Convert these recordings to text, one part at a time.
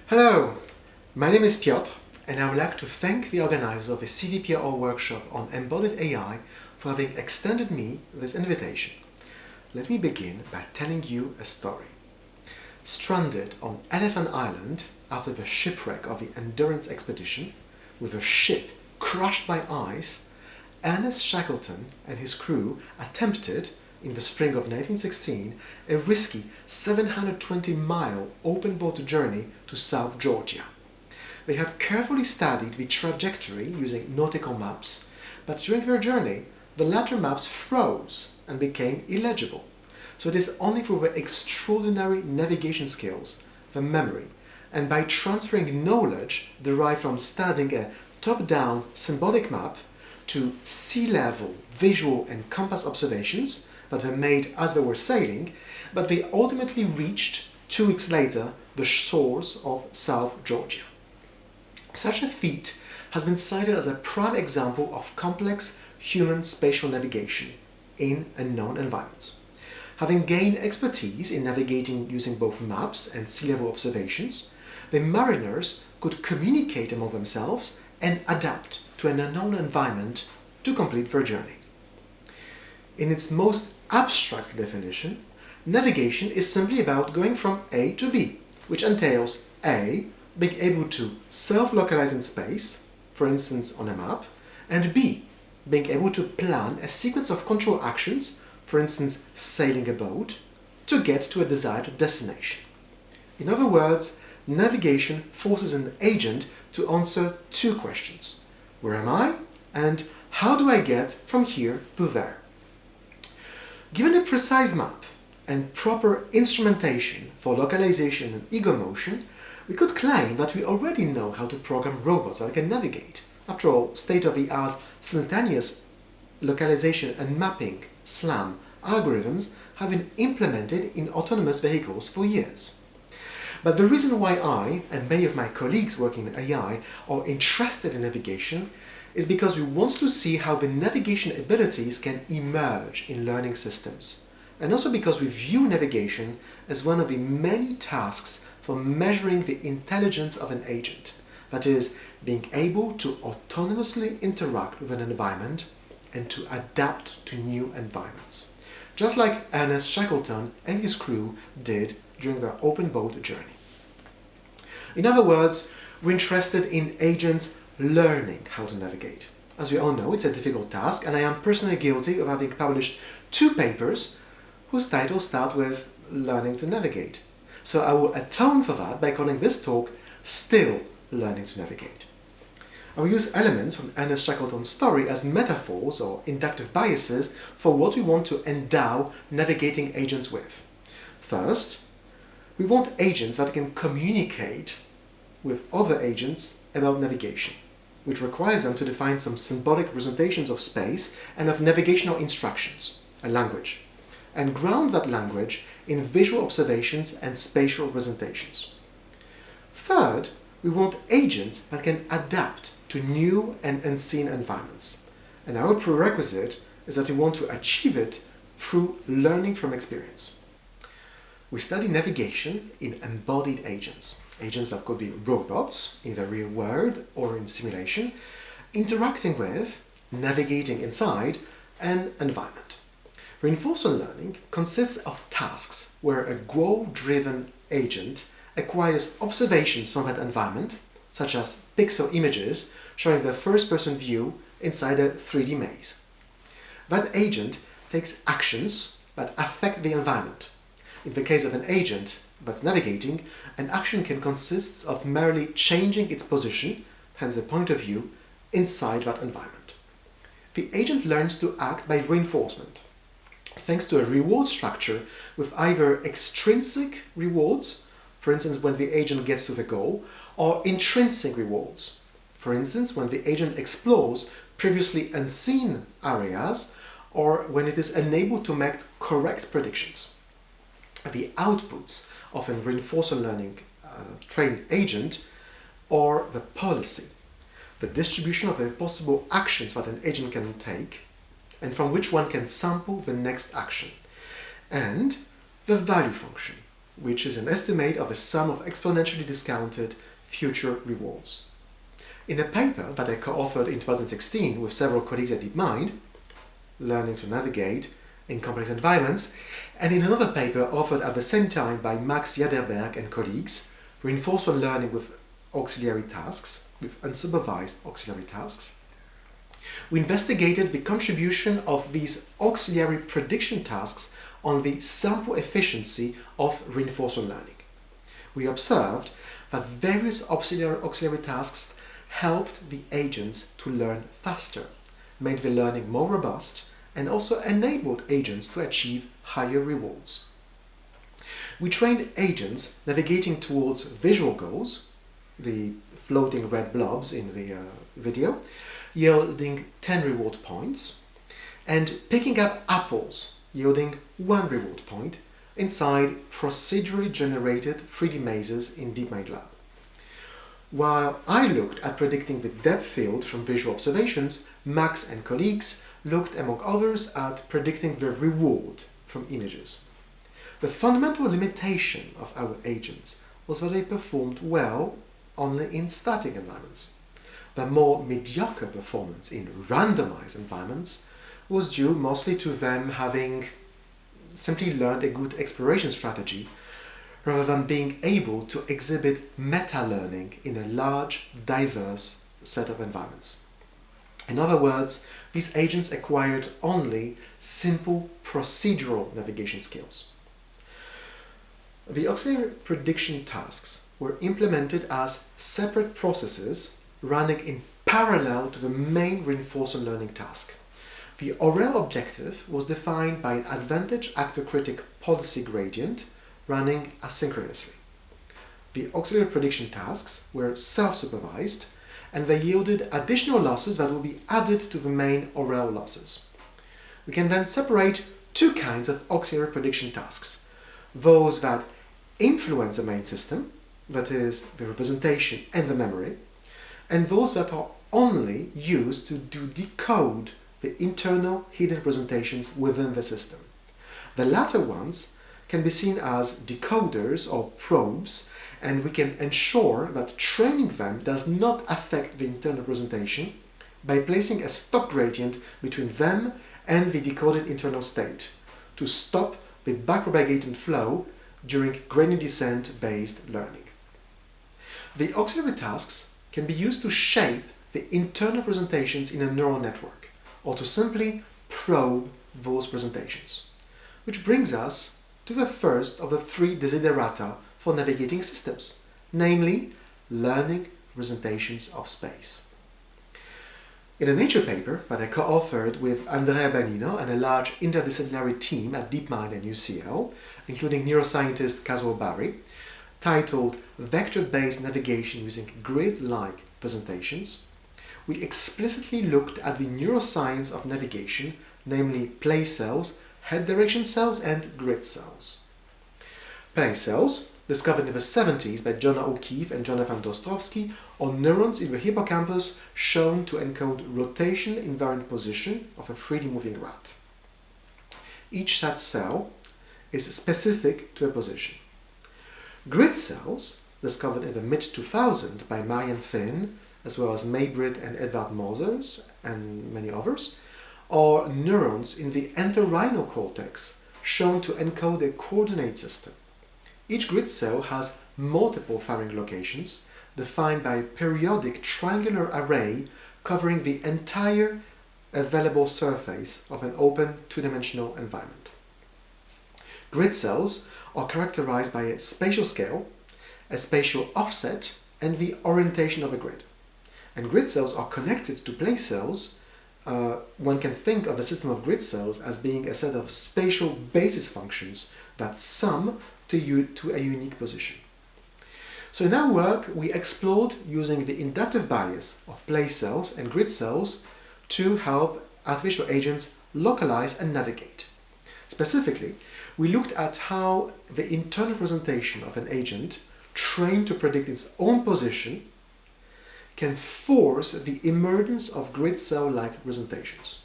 Hello, my name is Piotr and I would like to thank the organizer of a CVPR workshop on embodied AI for having extended me this invitation. Let me begin by telling you a story. Stranded on Elephant Island after the shipwreck of the Endurance expedition, with a ship crushed by ice, Ernest Shackleton and his crew attempted, in the spring of 1916, a risky 720-mile open-boat journey to South Georgia. They had carefully studied the trajectory using nautical maps, but during their journey, the latter maps froze and became illegible. So it is only through their extraordinary navigation skills, the memory, and by transferring knowledge derived from studying a top-down symbolic map to sea-level visual and compass observations that were made as they were sailing, but they ultimately reached, 2 weeks later, the shores of South Georgia. Such a feat has been cited as a prime example of complex human spatial navigation in unknown environments. Having gained expertise in navigating using both maps and sea-level observations, the mariners could communicate among themselves and adapt to an unknown environment to complete their journey. In its most abstract definition, navigation is simply about going from A to B, which entails A, being able to self-localize in space, for instance on a map, and B, being able to plan a sequence of control actions, for instance sailing a boat, to get to a desired destination. In other words, navigation forces an agent to answer two questions. Where am I? And how do I get from here to there? Given a precise map and proper instrumentation for localization and ego motion, we could claim that we already know how to program robots that can navigate. After all, state-of-the-art simultaneous localization and mapping SLAM algorithms have been implemented in autonomous vehicles for years. But the reason why I and many of my colleagues working in AI are interested in navigation is because we want to see how the navigation abilities can emerge in learning systems, and also because we view navigation as one of the many tasks for measuring the intelligence of an agent, that is, being able to autonomously interact with an environment and to adapt to new environments, just like Ernest Shackleton and his crew did during their open boat journey. In other words, we're interested in agents learning how to navigate. As we all know, it's a difficult task, and I am personally guilty of having published 2 papers whose titles start with Learning to Navigate. So I will atone for that by calling this talk Still Learning to Navigate. I will use elements from Ernest Shackleton's story as metaphors or inductive biases for what we want to endow navigating agents with. First, we want agents that can communicate with other agents about navigation, which requires them to define some symbolic representations of space and of navigational instructions, a language, and ground that language in visual observations and spatial representations. Third, we want agents that can adapt to new and unseen environments, and our prerequisite is that we want to achieve it through learning from experience. We study navigation in embodied agents, agents that could be robots in the real world or in simulation, interacting with, navigating inside, an environment. Reinforcement learning consists of tasks where a goal-driven agent acquires observations from that environment, such as pixel images showing the first-person view inside a 3D maze. That agent takes actions that affect the environment. In the case of an agent that's navigating, an action can consist of merely changing its position, hence the point of view, inside that environment. The agent learns to act by reinforcement, thanks to a reward structure with either extrinsic rewards, for instance when the agent gets to the goal, or intrinsic rewards, for instance when the agent explores previously unseen areas or when it is enabled to make correct predictions. The outputs of a reinforcement learning trained agent are the policy, the distribution of the possible actions that an agent can take and from which one can sample the next action, and the value function, which is an estimate of a sum of exponentially discounted future rewards. In a paper that I co-authored in 2016 with several colleagues at DeepMind, Learning to Navigate in Complex Environments, and in another paper authored at the same time by Max Jaderberg and colleagues, Reinforcement Learning with Auxiliary Tasks, with unsupervised auxiliary tasks, we investigated the contribution of these auxiliary prediction tasks on the sample efficiency of reinforcement learning. We observed that various auxiliary tasks helped the agents to learn faster, made the learning more robust, and also enabled agents to achieve higher rewards. We trained agents navigating towards visual goals, the floating red blobs in the video, yielding 10 reward points, and picking up apples, yielding 1 reward point, inside procedurally generated 3D mazes in DeepMind Lab. While I looked at predicting the depth field from visual observations, Max and colleagues looked, among others, at predicting the reward from images. The fundamental limitation of our agents was that they performed well only in static environments. The more mediocre performance in randomized environments was due mostly to them having simply learned a good exploration strategy rather than being able to exhibit meta-learning in a large, diverse set of environments. In other words, these agents acquired only simple procedural navigation skills. The auxiliary prediction tasks were implemented as separate processes running in parallel to the main reinforcement learning task. The overall objective was defined by an advantage actor-critic policy gradient running asynchronously. The auxiliary prediction tasks were self-supervised, and they yielded additional losses that will be added to the main overall losses. We can then separate two kinds of auxiliary prediction tasks: those that influence the main system, that is, the representation and the memory, and those that are only used to decode the internal hidden representations within the system. The latter ones can be seen as decoders or probes, and we can ensure that training them does not affect the internal representation by placing a stop gradient between them and the decoded internal state to stop the backpropagated flow during gradient descent based learning. The auxiliary tasks can be used to shape the internal presentations in a neural network, or to simply probe those presentations. Which brings us to the first of the 3 desiderata for navigating systems, namely learning representations of space. In a Nature paper that I co-authored with Andrea Banino and a large interdisciplinary team at DeepMind and UCL, including neuroscientist Kazuo Bari, titled Vector-Based Navigation Using Grid-like Presentations, we explicitly looked at the neuroscience of navigation, namely place cells, head direction cells, and grid cells. Place cells, discovered in the 70s by John O'Keefe and Jonathan Dostrowski, are neurons in the hippocampus shown to encode rotation invariant position of a 3D moving rat. Each such cell is specific to a position. Grid cells, discovered in the mid-2000s by Marianne Finn, as well as Maybrit and Edvard Mosers and many others, are neurons in the entorhinal cortex shown to encode a coordinate system. Each grid cell has multiple firing locations defined by a periodic triangular array covering the entire available surface of an open two-dimensional environment. Grid cells are characterized by a spatial scale, a spatial offset, and the orientation of a grid. And grid cells are connected to place cells. One can think of the system of grid cells as being a set of spatial basis functions that sum to a unique position. So in our work, we explored using the inductive bias of place cells and grid cells to help artificial agents localize and navigate. Specifically, we looked at how the internal representation of an agent trained to predict its own position can force the emergence of grid cell-like representations.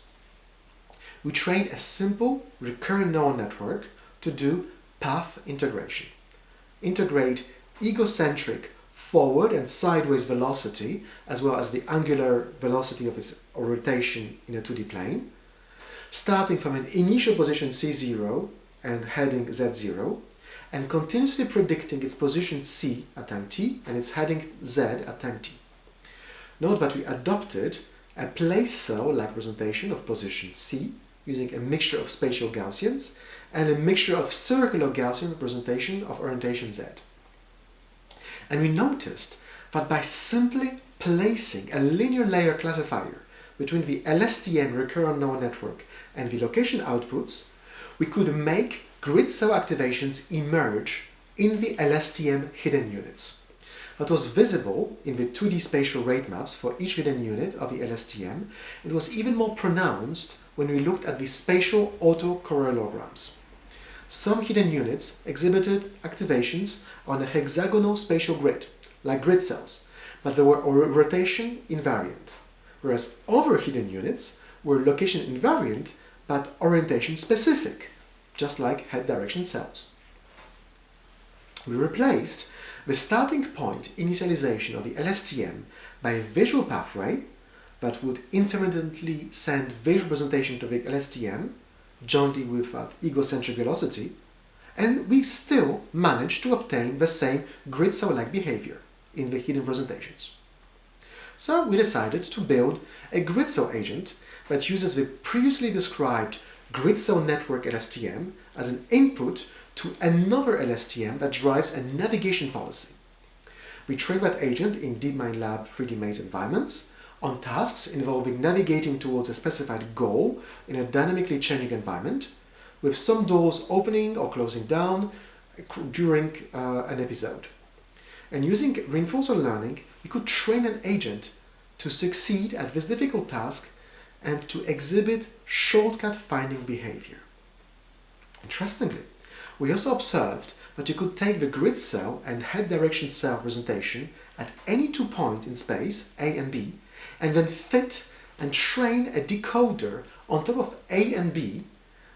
We trained a simple recurrent neural network to do path integration. integrate egocentric forward and sideways velocity, as well as the angular velocity of its rotation in a 2D plane, starting from an initial position C0 and heading Z0, and continuously predicting its position C at time t and its heading Z at time t. Note that we adopted a place cell-like representation of position C using a mixture of spatial Gaussians and a mixture of circular Gaussian representation of orientation Z. And we noticed that by simply placing a linear layer classifier between the LSTM recurrent neural network and the location outputs, we could make grid cell activations emerge in the LSTM hidden units. That was visible in the 2D spatial rate maps for each hidden unit of the LSTM. It was even more pronounced when we looked at the spatial autocorrelograms. Some hidden units exhibited activations on a hexagonal spatial grid, like grid cells, but they were rotation invariant, whereas other hidden units were location invariant but orientation specific, just like head direction cells. We replaced the starting point initialization of the LSTM by a visual pathway that would intermittently send visual representation to the LSTM, jointly with that egocentric velocity, and we still managed to obtain the same grid cell-like behavior in the hidden presentations. So we decided to build a grid cell agent that uses the previously described grid cell network LSTM as an input to another LSTM that drives a navigation policy. We train that agent in DeepMind Lab 3D maze environments on tasks involving navigating towards a specified goal in a dynamically changing environment, with some doors opening or closing down during an episode. And using reinforcement learning, we could train an agent to succeed at this difficult task and to exhibit shortcut finding behavior. Interestingly, we also observed that you could take the grid cell and head direction cell representation at any 2 points in space, A and B, and then fit and train a decoder on top of A and B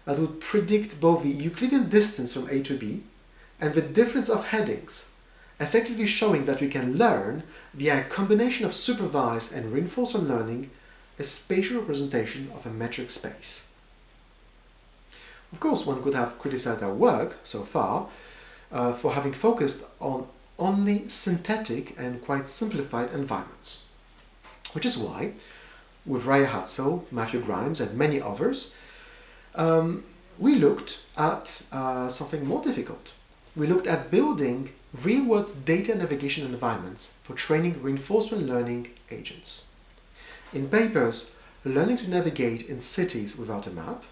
that would predict both the Euclidean distance from A to B and the difference of headings, effectively showing that we can learn via a combination of supervised and reinforcement learning a spatial representation of a metric space. Of course, one could have criticized our work so far for having focused on only synthetic and quite simplified environments. Which is why, with Raia Hadsell, Matthew Grimes and many others, we looked at something more difficult. We looked at building real-world data navigation environments for training reinforcement learning agents. In papers, Learning to Navigate in Cities Without a Map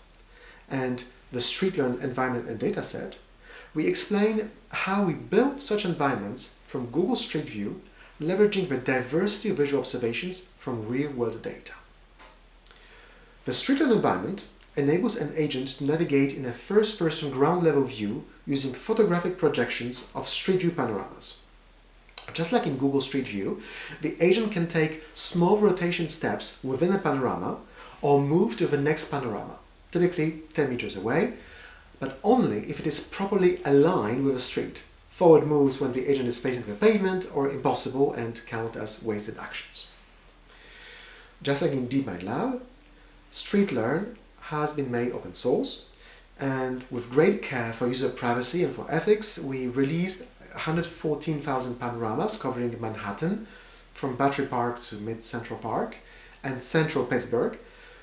and the StreetLearn Environment and Dataset, we explain how we built such environments from Google Street View, leveraging the diversity of visual observations from real-world data. The StreetLearn environment enables an agent to navigate in a first-person ground-level view using photographic projections of Street View panoramas. Just like in Google Street View, the agent can take small rotation steps within a panorama or move to the next panorama, typically 10 meters away, but only if it is properly aligned with the street. Forward moves when the agent is facing the pavement are impossible and count as wasted actions. Just like in DeepMind Lab, StreetLearn has been made open source, and with great care for user privacy and for ethics, we released 114,000 panoramas covering Manhattan from Battery Park to Mid-Central Park and Central Pittsburgh,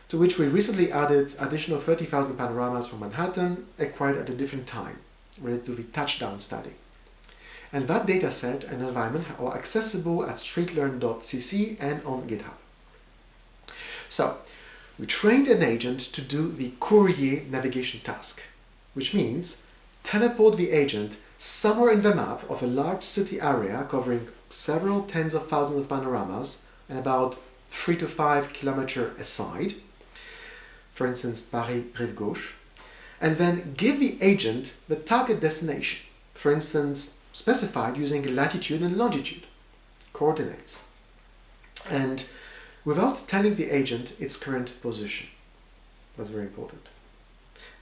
to which we recently added additional 30,000 panoramas from Manhattan acquired at a different time, related to the touchdown study. And that dataset and environment are accessible at streetlearn.cc and on GitHub. So, we trained an agent to do the courier navigation task, which means teleport the agent somewhere in the map of a large city area covering several tens of thousands of panoramas and about 3 to 5 kilometers aside, for instance Paris Rive Gauche, and then give the agent the target destination, for instance specified using latitude and longitude coordinates, and without telling the agent its current position. That's very important.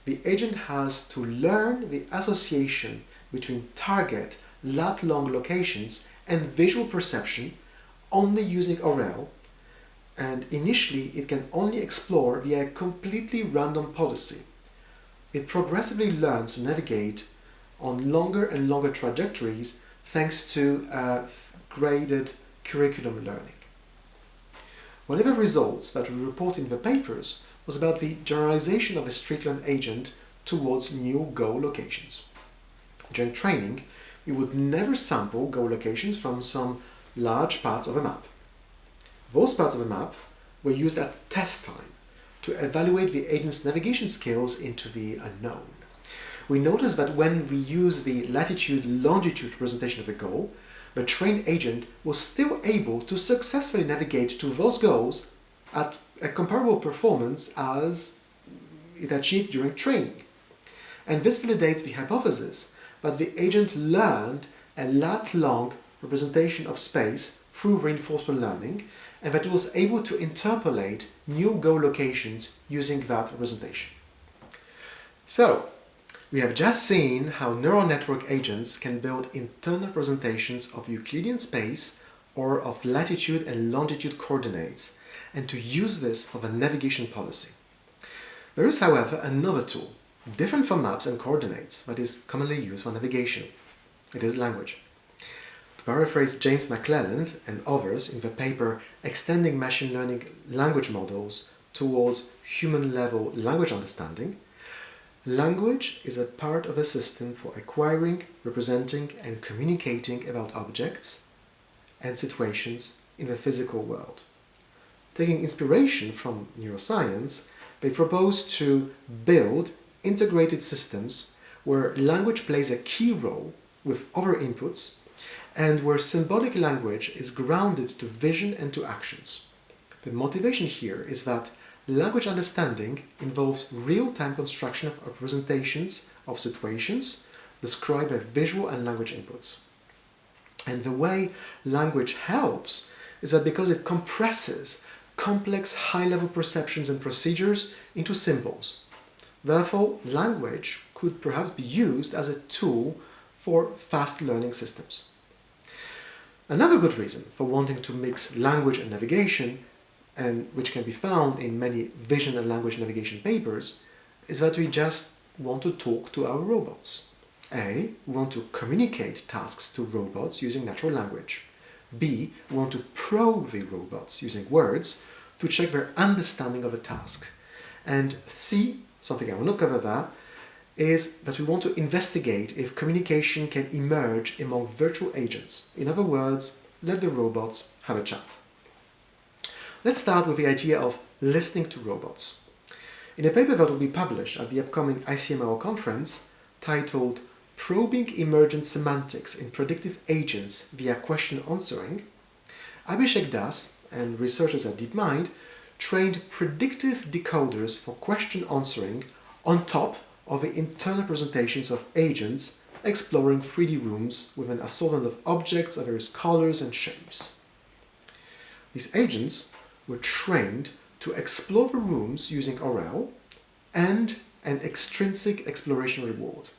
The agent has to learn the association between target, lat-long locations and visual perception only using ORL, and initially it can only explore via a completely random policy. It progressively learns to navigate on longer and longer trajectories thanks to graded curriculum learning. One of the results that we report in the papers was about the generalization of a street-learned agent towards new goal locations. During training, we would never sample goal locations from some large parts of a map. Those parts of the map were used at test time to evaluate the agent's navigation skills into the unknown. We noticed that when we use the latitude-longitude representation of a goal, the trained agent was still able to successfully navigate to those goals at a comparable performance as it achieved during training. And this validates the hypothesis that the agent learned a lat-long representation of space through reinforcement learning, and that it was able to interpolate new goal locations using that representation. So, we have just seen how neural network agents can build internal representations of Euclidean space or of latitude and longitude coordinates, and to use this for the navigation policy. There is, however, another tool, different from maps and coordinates, that is commonly used for navigation. It is language. To paraphrase James McClelland and others in the paper Extending Machine Learning Language Models Towards Human-Level Language Understanding, language is a part of a system for acquiring, representing, and communicating about objects and situations in the physical world. Taking inspiration from neuroscience, they propose to build integrated systems where language plays a key role with other inputs and where symbolic language is grounded to vision and to actions. The motivation here is that language understanding involves real-time construction of representations of situations described by visual and language inputs. And the way language helps is that because it compresses complex high-level perceptions and procedures into symbols. Therefore, language could perhaps be used as a tool for fast learning systems. Another good reason for wanting to mix language and navigation, and which can be found in many vision and language navigation papers, is that we just want to talk to our robots. A, we want to communicate tasks to robots using natural language. B, we want to probe the robots using words to check their understanding of a task. And C, something I will not cover there, is that we want to investigate if communication can emerge among virtual agents. In other words, let the robots have a chat. Let's start with the idea of listening to robots. In a paper that will be published at the upcoming ICML conference, titled Probing Emergent Semantics in Predictive Agents via Question Answering, Abhishek Das and researchers at DeepMind trained predictive decoders for question answering on top of the internal presentations of agents exploring 3D rooms with an assortment of objects of various colors and shapes. These agents were trained to explore the rooms using ORL and an extrinsic exploration reward.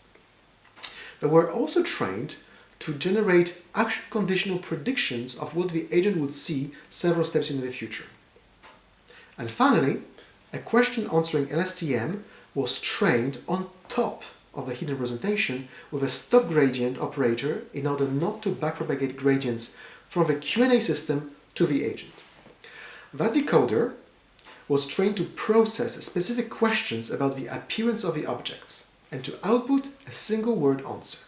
They were also trained to generate action conditional predictions of what the agent would see several steps into the future. And finally, a question answering LSTM was trained on top of the hidden representation with a stop gradient operator in order not to backpropagate gradients from the Q&A system to the agent. That decoder was trained to process specific questions about the appearance of the objects and to output a single word answer.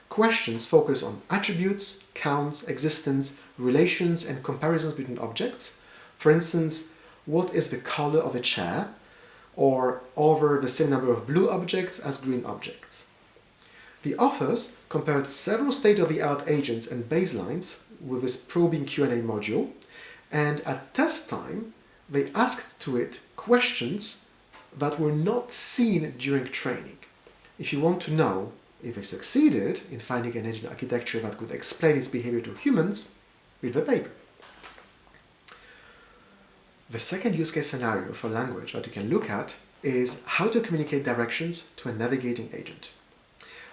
Questions focus on attributes, counts, existence, relations, and comparisons between objects. For instance, what is the color of a chair? Or over the same number of blue objects as green objects. The authors compared several state-of-the-art agents and baselines with this probing Q&A module, and at test time, they asked to it questions that were not seen during training. If you want to know if they succeeded in finding an agent architecture that could explain its behavior to humans, read the paper. The second use case scenario for language that you can look at is how to communicate directions to a navigating agent.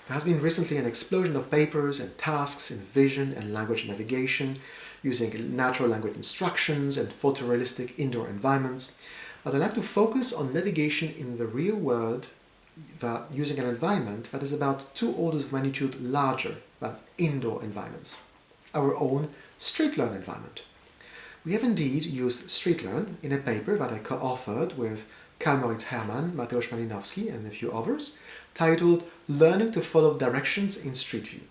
There has been recently an explosion of papers and tasks in vision and language navigation using natural language instructions and photorealistic indoor environments. But I'd like to focus on navigation in the real world using an environment that is about 2 orders of magnitude larger than indoor environments, our own StreetLearn environment. We have indeed used StreetLearn in a paper that I co-authored with Kam Ho, Mateusz Malinowski, and a few others, titled Learning to Follow Directions in Street View.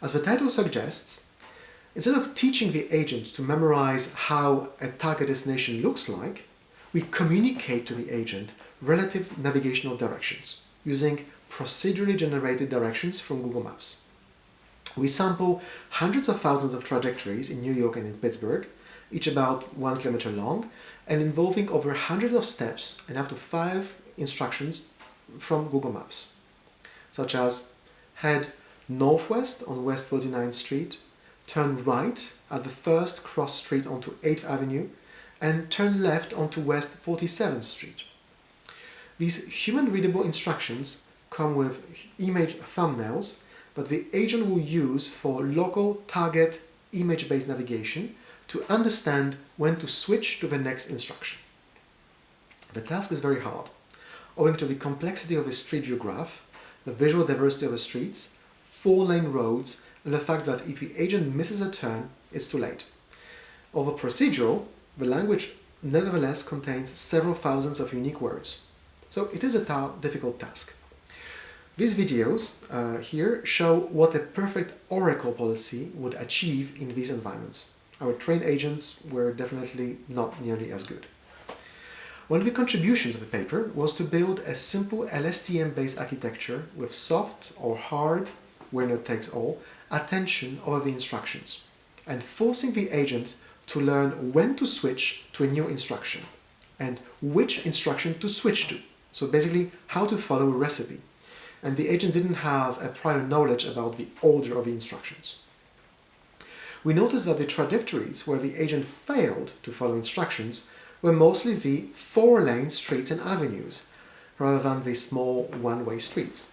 As the title suggests, instead of teaching the agent to memorize how a target destination looks like, we communicate to the agent relative navigational directions using procedurally generated directions from Google Maps. We sample hundreds of thousands of trajectories in New York and in Pittsburgh, each about 1 kilometer long, and involving over hundreds of steps and up to 5 instructions from Google Maps, such as head northwest on West 49th Street, turn right at the first cross street onto 8th Avenue, and turn left onto West 47th Street. These human-readable instructions come with image thumbnails that the agent will use for local target image-based navigation to understand when to switch to the next instruction. The task is very hard, owing to the complexity of a street view graph, the visual diversity of the streets, 4-lane roads, and the fact that if the agent misses a turn, it's too late. Although procedural, the language nevertheless contains several thousands of unique words, so it is a difficult task. These videos here show what a perfect oracle policy would achieve in these environments. Our trained agents were definitely not nearly as good. One of the contributions of the paper was to build a simple LSTM-based architecture with soft or hard, winner-takes-all, attention over the instructions, and forcing the agent to learn when to switch to a new instruction and which instruction to switch to. So basically, how to follow a recipe. And the agent didn't have a prior knowledge about the order of the instructions. We noticed that the trajectories where the agent failed to follow instructions were mostly the 4-lane streets and avenues, rather than the small one-way streets.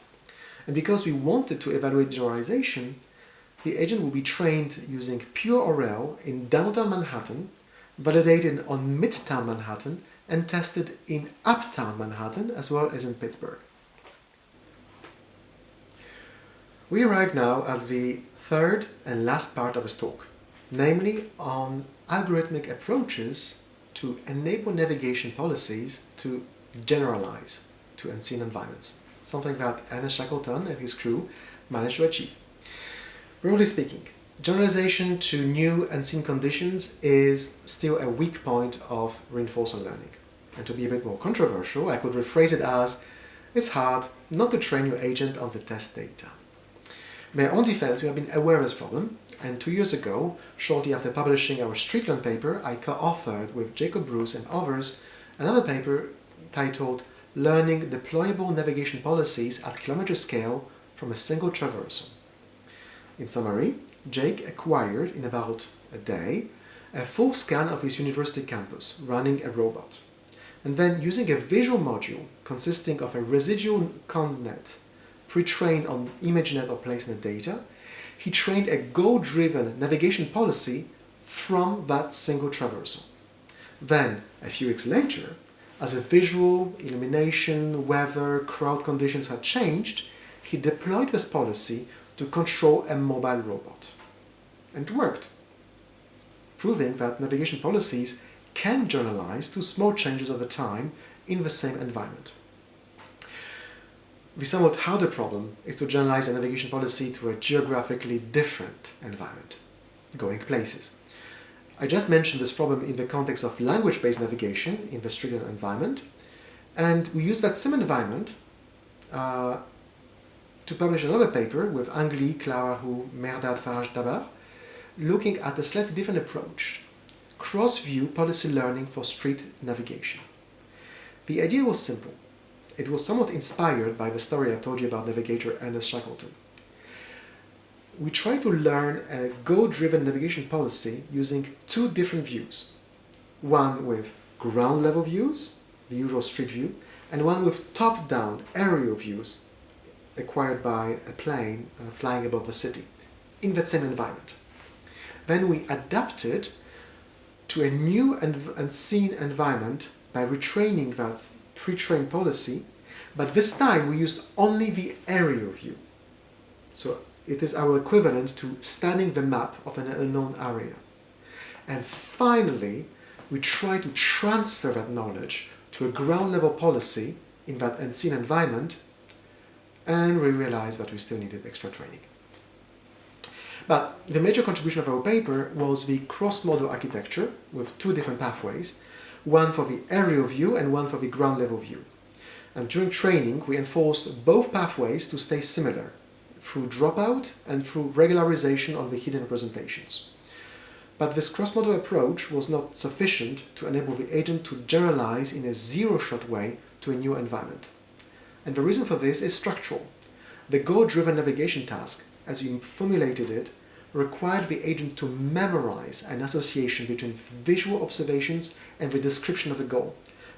And because we wanted to evaluate generalization, the agent will be trained using pure ORL in downtown Manhattan, validated on midtown Manhattan, and tested in uptown Manhattan as well as in Pittsburgh. We arrive now at the third and last part of this talk, namely on algorithmic approaches to enable navigation policies to generalize to unseen environments, something that Ernest Shackleton and his crew managed to achieve. Broadly speaking, generalization to new unseen conditions is still a weak point of reinforcement learning. And to be a bit more controversial, I could rephrase it as, it's hard not to train your agent on the test data. In my own defense, we have been aware of this problem, and 2 years ago, shortly after publishing our StreetLearn paper, I co-authored with Jacob Bruce and others another paper titled Learning Deployable Navigation Policies at Kilometer Scale from a Single Traversal. In summary, Jake acquired in about a day a full scan of his university campus running a robot, and then using a visual module consisting of a residual ConvNet pre-trained on ImageNet or PlaceNet data, he trained a goal-driven navigation policy from that single traversal. Then, a few weeks later, as a visual, illumination, weather, crowd conditions had changed, he deployed this policy to control a mobile robot. And it worked, proving that navigation policies can generalize to small changes over time in the same environment. The somewhat harder problem is to generalize a navigation policy to a geographically different environment, going places. I just mentioned this problem in the context of language-based navigation in the StreetLearn environment, and we use that same environment to publish another paper with Angli, Clara Hu, Mehrdad Faraj Dabar, looking at a slightly different approach, cross-view policy learning for street navigation. The idea was simple. It was somewhat inspired by the story I told you about navigator Ernest Shackleton. We try to learn a goal-driven navigation policy using 2 different views. One with ground-level views, the usual street view, and one with top-down aerial views, acquired by a plane flying above the city in that same environment. Then we adapted to a new and unseen environment by retraining that pre-trained policy, but this time we used only the aerial view. So it is our equivalent to studying the map of an unknown area. And finally, we try to transfer that knowledge to a ground level policy in that unseen environment, and we realized that we still needed extra training. But the major contribution of our paper was the cross-model architecture with two different pathways, one for the aerial view and one for the ground level view. And during training, we enforced both pathways to stay similar, through dropout and through regularization on the hidden representations. But this cross-model approach was not sufficient to enable the agent to generalize in a zero-shot way to a new environment. And the reason for this is structural. The goal-driven navigation task, as we formulated it, required the agent to memorize an association between visual observations and the description of a goal,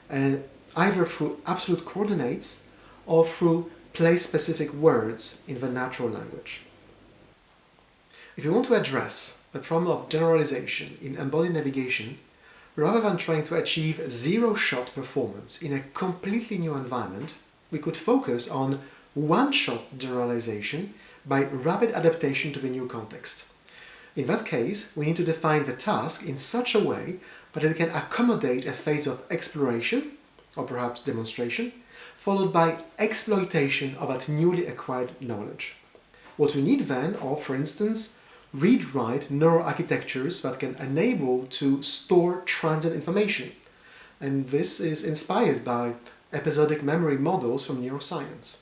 and either through absolute coordinates or through place-specific words in the natural language. If you want to address the problem of generalization in embodied navigation, rather than trying to achieve zero-shot performance in a completely new environment, we could focus on one-shot generalization by rapid adaptation to the new context. In that case, we need to define the task in such a way that it can accommodate a phase of exploration, or perhaps demonstration, followed by exploitation of that newly acquired knowledge. What we need then are, for instance, read-write neural architectures that can enable to store transient information. And this is inspired by episodic memory models from neuroscience.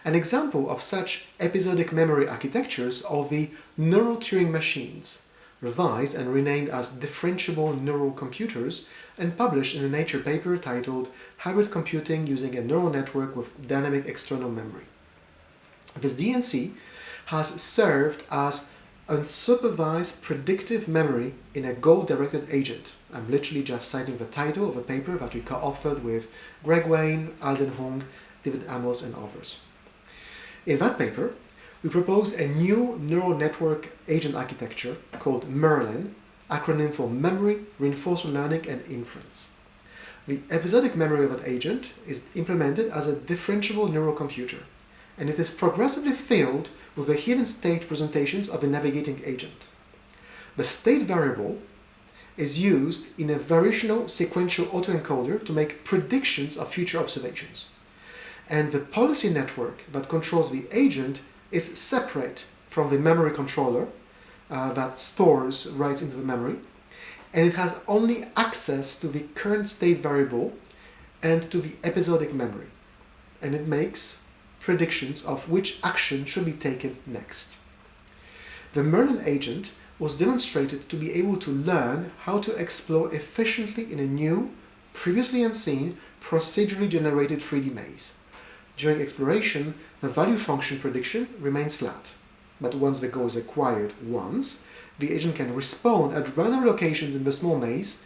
An example of such episodic memory architectures are the neural Turing machines, revised and renamed as differentiable neural computers and published in a Nature paper titled Hybrid Computing Using a Neural Network with Dynamic External Memory. This DNC has served as unsupervised predictive memory in a goal-directed agent. I'm literally just citing the title of a paper that we co-authored with Greg Wayne, Alden Hong, David Amos, and others. In that paper, we propose a new neural network agent architecture called Merlin, acronym for Memory, Reinforcement Learning, and Inference. The episodic memory of an agent is implemented as a differentiable neural computer, and it is progressively filled with the hidden state representations of a navigating agent. The state variable is used in a variational sequential autoencoder to make predictions of future observations. And the policy network that controls the agent is separate from the memory controller that stores writes into the memory, and it has only access to the current state variable and to the episodic memory, and it makes predictions of which action should be taken next. The Merlin agent was demonstrated to be able to learn how to explore efficiently in a new, previously unseen, procedurally generated 3D maze. During exploration, the value function prediction remains flat, but once the goal is acquired once, the agent can respond at random locations in the small maze,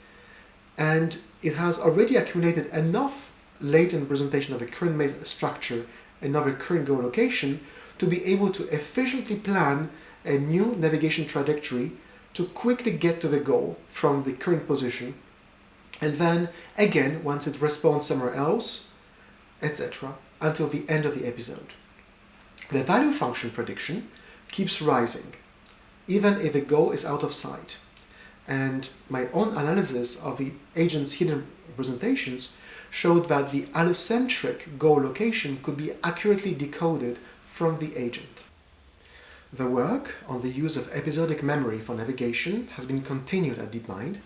and it has already accumulated enough latent representation of a current maze structure and of a current goal location to be able to efficiently plan a new navigation trajectory to quickly get to the goal from the current position, and then again once it responds somewhere else, etc., until the end of the episode. The value function prediction keeps rising, even if a goal is out of sight. And my own analysis of the agent's hidden representations showed that the allocentric goal location could be accurately decoded from the agent. The work on the use of episodic memory for navigation has been continued at DeepMind,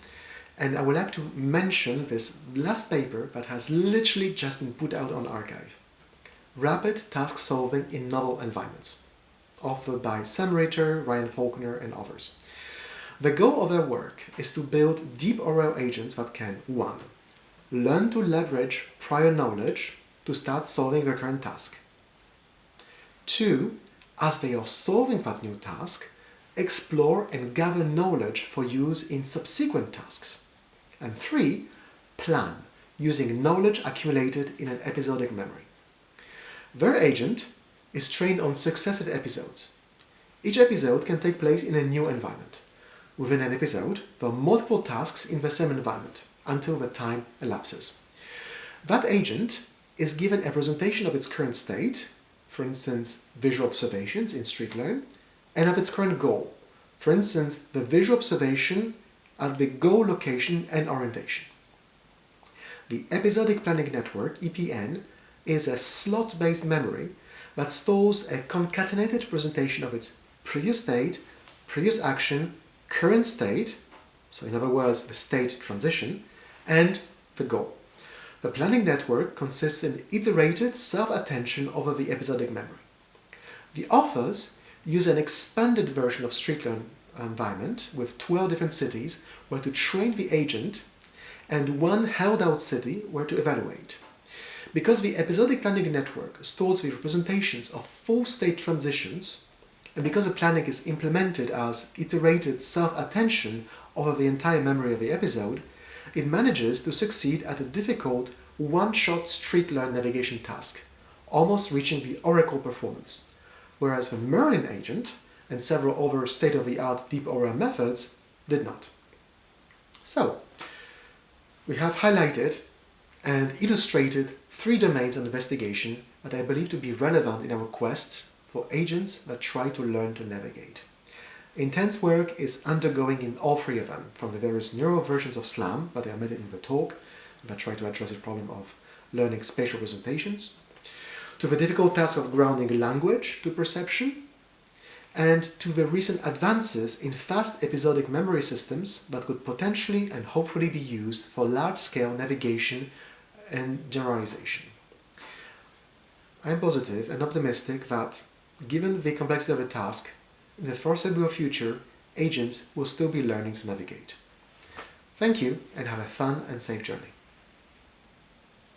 and I would like to mention this last paper that has literally just been put out on arXiv. Rapid Task Solving in Novel Environments, authored by Sam Ritter, Ryan Faulkner, and others. The goal of their work is to build deep oral agents that can 1. Learn to leverage prior knowledge to start solving their current task. 2. As they are solving that new task, explore and gather knowledge for use in subsequent tasks. And 3. Plan, using knowledge accumulated in an episodic memory. Their agent is trained on successive episodes. Each episode can take place in a new environment. Within an episode, there are multiple tasks in the same environment until the time elapses. That agent is given a presentation of its current state, for instance, visual observations in street learn, and of its current goal, for instance, the visual observation at the goal location and orientation. The episodic planning network, EPN, is a slot-based memory that stores a concatenated presentation of its previous state, previous action, current state, so in other words, the state transition, and the goal. The planning network consists in iterated self-attention over the episodic memory. The authors use an expanded version of street-learn environment with 12 different cities where to train the agent and one held-out city where to evaluate. Because the episodic planning network stores the representations of full state transitions, and because the planning is implemented as iterated self-attention over the entire memory of the episode, it manages to succeed at a difficult one-shot street-learn navigation task, almost reaching the oracle performance, whereas the Merlin agent and several other state-of-the-art deep ORM methods did not. So, we have highlighted and illustrated 3 domains of investigation that I believe to be relevant in our quest for agents that try to learn to navigate. Intense work is undergoing in all 3 of them, from the various neuro versions of SLAM that I omitted in the talk, that try to address the problem of learning spatial presentations, to the difficult task of grounding language to perception, and to the recent advances in fast episodic memory systems that could potentially and hopefully be used for large-scale navigation and generalization. I am positive and optimistic that, given the complexity of the task, in the foreseeable future, agents will still be learning to navigate. Thank you and have a fun and safe journey.